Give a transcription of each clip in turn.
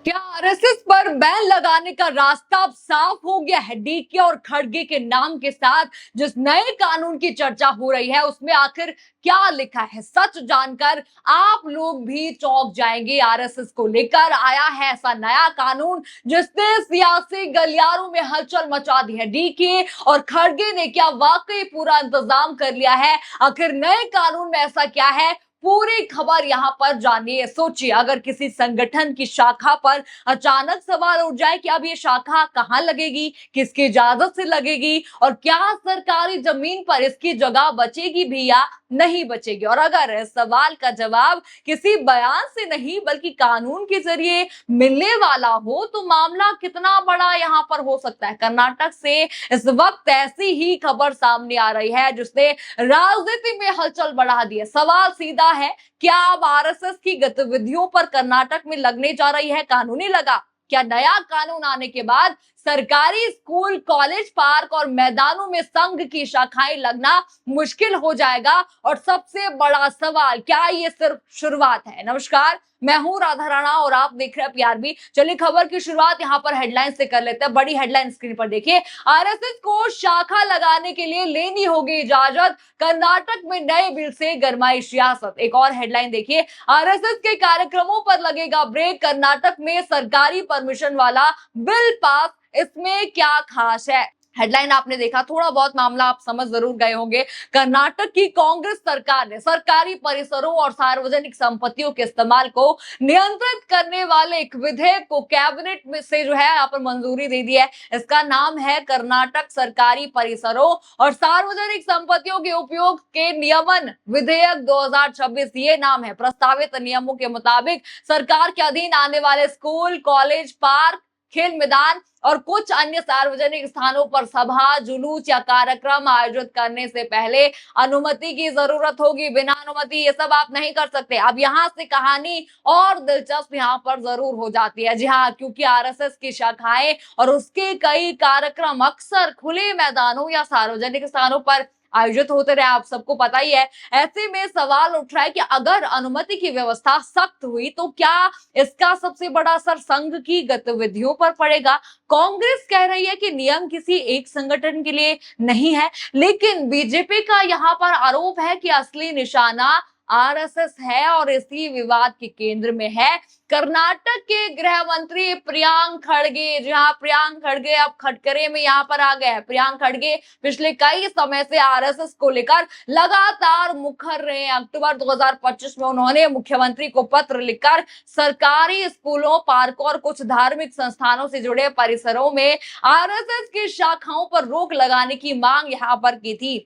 क्या आरएसएस पर बैन लगाने का रास्ता अब साफ हो गया है? डीके और खड़गे के नाम के साथ जिस नए कानून की चर्चा हो रही है उसमें आखिर क्या लिखा है? सच जानकर आप लोग भी चौंक जाएंगे। आरएसएस को लेकर आया है ऐसा नया कानून जिसने सियासी गलियारों में हलचल मचा दी है। डीके और खड़गे ने क्या वाकई पूरा इंतजाम कर लिया है? आखिर नए कानून में ऐसा क्या है? पूरी खबर यहाँ पर जानिए। सोचिए, अगर किसी संगठन की शाखा पर अचानक सवाल उठ जाए कि अब ये शाखा कहाँ लगेगी, किसकी इजाजत से लगेगी और क्या सरकारी जमीन पर इसकी जगह बचेगी भी या नहीं बचेगी। और अगर इस सवाल का जवाब किसी बयान से नहीं बल्कि कानून के जरिए मिलने वाला हो तो मामला कितना बड़ा यहाँ पर हो सकता है। कर्नाटक से इस वक्त ऐसी ही खबर सामने आ रही है जिसने राजनीति में हलचल बढ़ा दी है। सवाल सीधा है, क्या अब आरएसएस की गतिविधियों पर कर्नाटक में लगने जा रही है कानूनी लगा? क्या नया कानून आने के बाद सरकारी स्कूल, कॉलेज, पार्क और मैदानों में संघ की शाखाएं लगना मुश्किल हो जाएगा? और सबसे बड़ा सवाल, क्या ये सिर्फ शुरुआत है? नमस्कार, मैं हूं राधा राणा और आप देख रहे हैं पीआरबी। चलिए खबर की शुरुआत यहां पर हेडलाइन से कर लेते हैं। बड़ी हेडलाइन स्क्रीन पर देखिए। आरएसएस को शाखा लगाने के लिए लेनी होगी इजाजत, कर्नाटक में नए बिल से गरमाई सियासत। एक और हेडलाइन देखिए, आरएसएस के कार्यक्रमों पर लगेगा ब्रेक, कर्नाटक में सरकारी परमिशन वाला बिल पास, इसमें क्या खास है? हेडलाइन आपने देखा, थोड़ा बहुत मामला आप समझ जरूर गए होंगे। कर्नाटक की कांग्रेस सरकार ने सरकारी परिसरों और सार्वजनिक संपत्तियों के इस्तेमाल को नियंत्रित करने वाले एक विधेयक को कैबिनेट में से जो है यहाँ पर मंजूरी दे दी है। इसका नाम है कर्नाटक सरकारी परिसरों और सार्वजनिक संपत्तियों के उपयोग के नियमन विधेयक 2026। ये नाम है। प्रस्तावित नियमों के मुताबिक सरकार के अधीन आने वाले स्कूल, कॉलेज, पार्क, खेल मैदान और कुछ अन्य सार्वजनिक स्थानों पर सभा, जुलूस या कार्यक्रम आयोजित करने से पहले अनुमति की जरूरत होगी। बिना अनुमति ये सब आप नहीं कर सकते। अब यहाँ से कहानी और दिलचस्प यहाँ पर जरूर हो जाती है। जी हाँ, क्योंकि आरएसएस की शाखाएं और उसके कई कार्यक्रम अक्सर खुले मैदानों या सार्वजनिक स्थानों पर आयोजित होते रहे, आप सबको पता ही है। ऐसे में सवाल उठ रहा है कि अगर अनुमति की व्यवस्था सख्त हुई तो क्या इसका सबसे बड़ा असर संघ की गतिविधियों पर पड़ेगा? कांग्रेस कह रही है कि नियम किसी एक संगठन के लिए नहीं है, लेकिन बीजेपी का यहाँ पर आरोप है कि असली निशाना आरएसएस है और इसी विवाद के केंद्र में है कर्नाटक के गृह मंत्री प्रियांक खड़गे। जहां प्रियांक खड़गे अब खटकरे में यहाँ पर आ गए हैं। प्रियांक खड़गे पिछले कई समय से आरएसएस को लेकर लगातार मुखर रहे हैं। अक्टूबर 2025 में उन्होंने मुख्यमंत्री को पत्र लिखकर सरकारी स्कूलों, पार्कों और कुछ धार्मिक संस्थानों से जुड़े परिसरों में आरएसएस की शाखाओं पर रोक लगाने की मांग यहाँ पर की थी।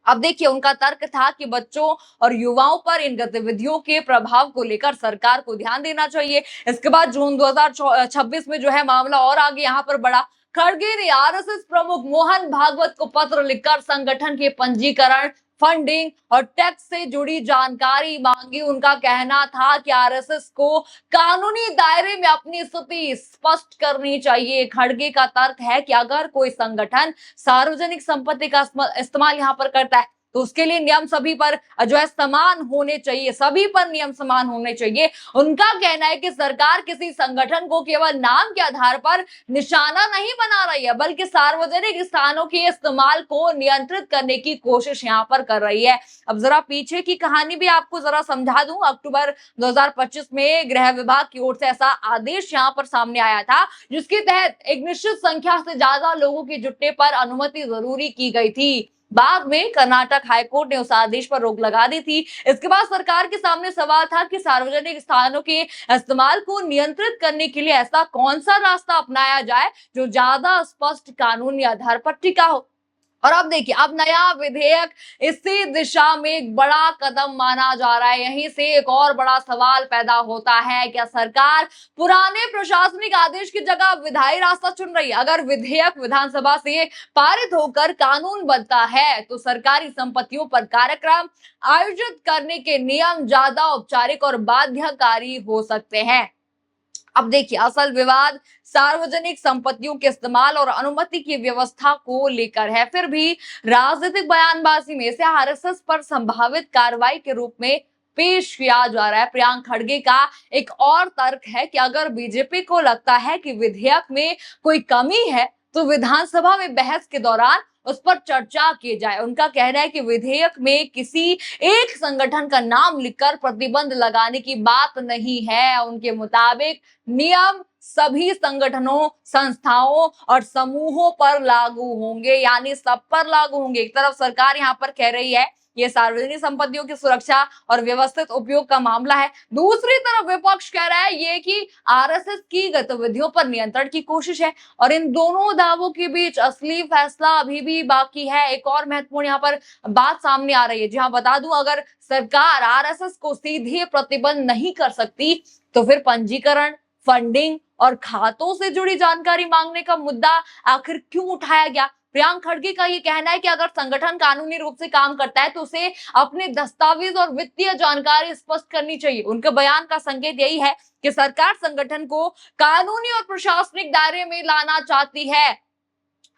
अब देखिए, उनका तर्क था कि बच्चों और युवाओं पर इन गतिविधियों के प्रभाव को लेकर सरकार को ध्यान देना चाहिए। इसके बाद जून 2026 में जो है मामला और आगे यहाँ पर बढ़ा। खड़गे ने आरएसएस प्रमुख मोहन भागवत को पत्र लिखकर संगठन के पंजीकरण, फंडिंग और टैक्स से जुड़ी जानकारी मांगी। उनका कहना था कि आरएसएस को कानूनी दायरे में अपनी स्थिति स्पष्ट करनी चाहिए। खड़गे का तर्क है कि अगर कोई संगठन सार्वजनिक संपत्ति का इस्तेमाल यहाँ पर करता है तो उसके लिए नियम सभी पर जो है समान होने चाहिए, सभी पर नियम समान होने चाहिए। उनका कहना है कि सरकार किसी संगठन को केवल नाम के आधार पर निशाना नहीं बना रही है बल्कि सार्वजनिक स्थानों के इस्तेमाल को नियंत्रित करने की कोशिश यहाँ पर कर रही है। अब जरा पीछे की कहानी भी आपको जरा समझा दूं। अक्टूबर 2025 में गृह विभाग की ओर से ऐसा आदेश यहाँ पर सामने आया था जिसके तहत एक निश्चित संख्या से ज्यादा लोगों के जुटने पर अनुमति जरूरी की गई थी। बाद में कर्नाटक हाईकोर्ट ने उस आदेश पर रोक लगा दी थी। इसके बाद सरकार के सामने सवाल था कि सार्वजनिक स्थानों के इस्तेमाल को नियंत्रित करने के लिए ऐसा कौन सा रास्ता अपनाया जाए जो ज्यादा स्पष्ट कानूनी आधार पर टिका हो। और अब देखिए, अब नया विधेयक इसी दिशा में एक बड़ा कदम माना जा रहा है। यहीं से एक और बड़ा सवाल पैदा होता है, क्या सरकार पुराने प्रशासनिक आदेश की जगह विधायी रास्ता चुन रही है? अगर विधेयक विधानसभा से पारित होकर कानून बनता है तो सरकारी संपत्तियों पर कार्यक्रम आयोजित करने के नियम ज्यादा औपचारिक और बाध्यकारी हो सकते हैं। अब देखिए, असल विवाद सार्वजनिक संपत्तियों के इस्तेमाल और अनुमति की व्यवस्था को लेकर है। फिर भी राजनीतिक बयानबाजी में से आरएसएस पर संभावित कार्रवाई के रूप में पेश किया जा रहा है। प्रियांक खड़गे का एक और तर्क है कि अगर बीजेपी को लगता है कि विधेयक में कोई कमी है तो विधानसभा में बहस के दौरान उस पर चर्चा की जाए। उनका कहना है कि विधेयक में किसी एक संगठन का नाम लिखकर प्रतिबंध लगाने की बात नहीं है। उनके मुताबिक नियम सभी संगठनों, संस्थाओं और समूहों पर लागू होंगे, यानी सब पर लागू होंगे। एक तरफ सरकार यहाँ पर कह रही है ये सार्वजनिक संपत्तियों की सुरक्षा और व्यवस्थित उपयोग का मामला है, दूसरी तरफ विपक्ष कह रहा है ये कि आरएसएस की गतिविधियों पर नियंत्रण की कोशिश है। और इन दोनों दावों के बीच असली फैसला अभी भी बाकी है। एक और महत्वपूर्ण यहाँ पर बात सामने आ रही है। जी हाँ, बता दूं, अगर सरकार आरएसएस को सीधे प्रतिबंध नहीं कर सकती तो फिर पंजीकरण, फंडिंग और खातों से जुड़ी जानकारी मांगने का मुद्दा आखिर क्यों उठाया गया। प्रियांक खड़गे का ये कहना है कि अगर संगठन कानूनी रूप से काम करता है तो उसे अपने दस्तावेज और वित्तीय जानकारी स्पष्ट करनी चाहिए। उनके बयान का संकेत यही है कि सरकार संगठन को कानूनी और प्रशासनिक दायरे में लाना चाहती है।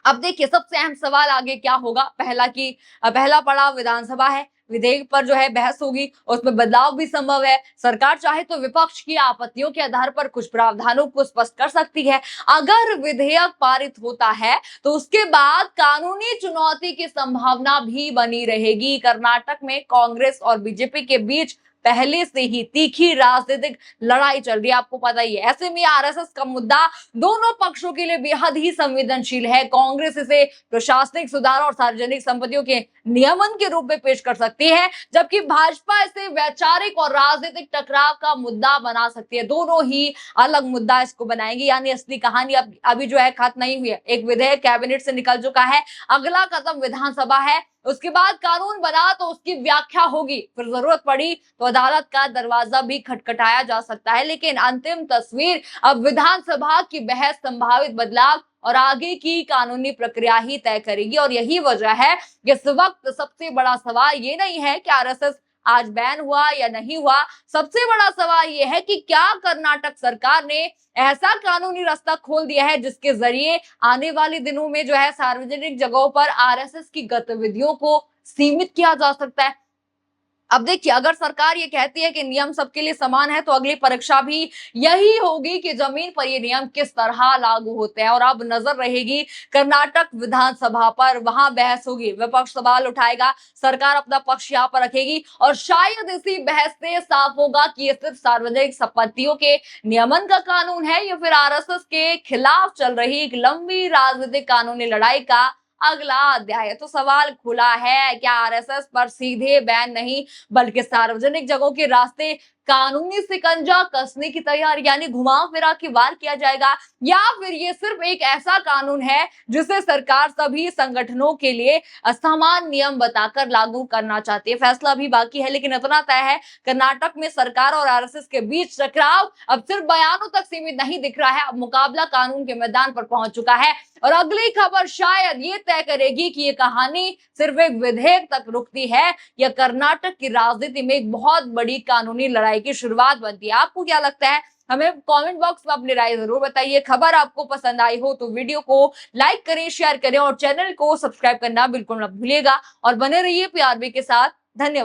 अब देखिए, सबसे अहम सवाल आगे क्या होगा। पहला पड़ाव विधानसभा है। विधेयक पर जो है बहस होगी, उसमें बदलाव भी संभव है। सरकार चाहे तो विपक्ष की आपत्तियों के आधार पर कुछ प्रावधानों को स्पष्ट कर सकती है। अगर विधेयक पारित होता है तो उसके बाद कानूनी चुनौती की संभावना भी बनी रहेगी। कर्नाटक में कांग्रेस और बीजेपी के बीच पहले से ही तीखी राजनीतिक लड़ाई चल रही है, आपको पता ही है। ऐसे में आरएसएस का मुद्दा दोनों पक्षों के लिए बेहद ही संवेदनशील है। कांग्रेस इसे प्रशासनिक सुधार और सार्वजनिक संपत्तियों के नियमन के रूप में पेश कर सकती है, जबकि भाजपा इसे वैचारिक और राजनीतिक टकराव का मुद्दा बना सकती है। दोनों ही अलग मुद्दा इसको बनाएंगे, यानी असली कहानी अभी जो है खत्म नहीं हुई है। एक विधेयक कैबिनेट से निकल चुका है, अगला कदम विधानसभा है, उसके बाद कानून बना तो उसकी व्याख्या होगी, फिर जरूरत पड़ी तो अदालत का दरवाजा भी खटखटाया जा सकता है। लेकिन अंतिम तस्वीर अब विधानसभा की बहस, संभावित बदलाव और आगे की कानूनी प्रक्रिया ही तय करेगी। और यही वजह है कि इस वक्त सबसे बड़ा सवाल ये नहीं है कि आरएसएस आज बैन हुआ या नहीं हुआ, सबसे बड़ा सवाल यह है कि क्या कर्नाटक सरकार ने ऐसा कानूनी रास्ता खोल दिया है जिसके जरिए आने वाले दिनों में जो है सार्वजनिक जगहों पर आरएसएस की गतिविधियों को सीमित किया जा सकता है। अब देखिए, अगर सरकार ये कहती है कि नियम सबके लिए समान है तो अगली परीक्षा भी यही होगी कि जमीन पर ये नियम किस तरह लागू होते हैं। और अब नजर रहेगी कर्नाटक विधानसभा पर, वहां बहस होगी, विपक्ष सवाल उठाएगा, सरकार अपना पक्ष यहाँ पर रखेगी और शायद इसी बहस से साफ होगा कि ये सिर्फ सार्वजनिक संपत्तियों के नियमन का कानून है या फिर आरएसएस के खिलाफ चल रही एक लंबी राजनीतिक कानूनी लड़ाई का अगला अध्याय। तो सवाल खुला है, क्या आरएसएस पर सीधे बैन नहीं बल्कि सार्वजनिक जगहों के रास्ते कानूनी सिकंजा कसने की तैयारी, यानी घुमाव फिरा के वार किया जाएगा, या फिर ये सिर्फ एक ऐसा कानून है जिसे सरकार सभी संगठनों के लिए समान नियम बताकर लागू करना चाहती है। फैसला भी बाकी है, लेकिन इतना तय है, कर्नाटक में सरकार और आरएसएस के बीच टकराव अब सिर्फ बयानों तक सीमित नहीं दिख रहा है, अब मुकाबला कानून के मैदान पर पहुंच चुका है। और अगली खबर शायद ये तय करेगी कि ये कहानी सिर्फ एक विधेयक तक रुकती है या कर्नाटक की राजनीति में एक बहुत बड़ी कानूनी लड़ाई की शुरुआत बनती है। आपको क्या लगता है? हमें कमेंट बॉक्स में अपनी राय जरूर बताइए। खबर आपको पसंद आई हो तो वीडियो को लाइक करें, शेयर करें और चैनल को सब्सक्राइब करना बिल्कुल मत भूलिएगा। और बने रहिए पीआरबी के साथ। धन्यवाद।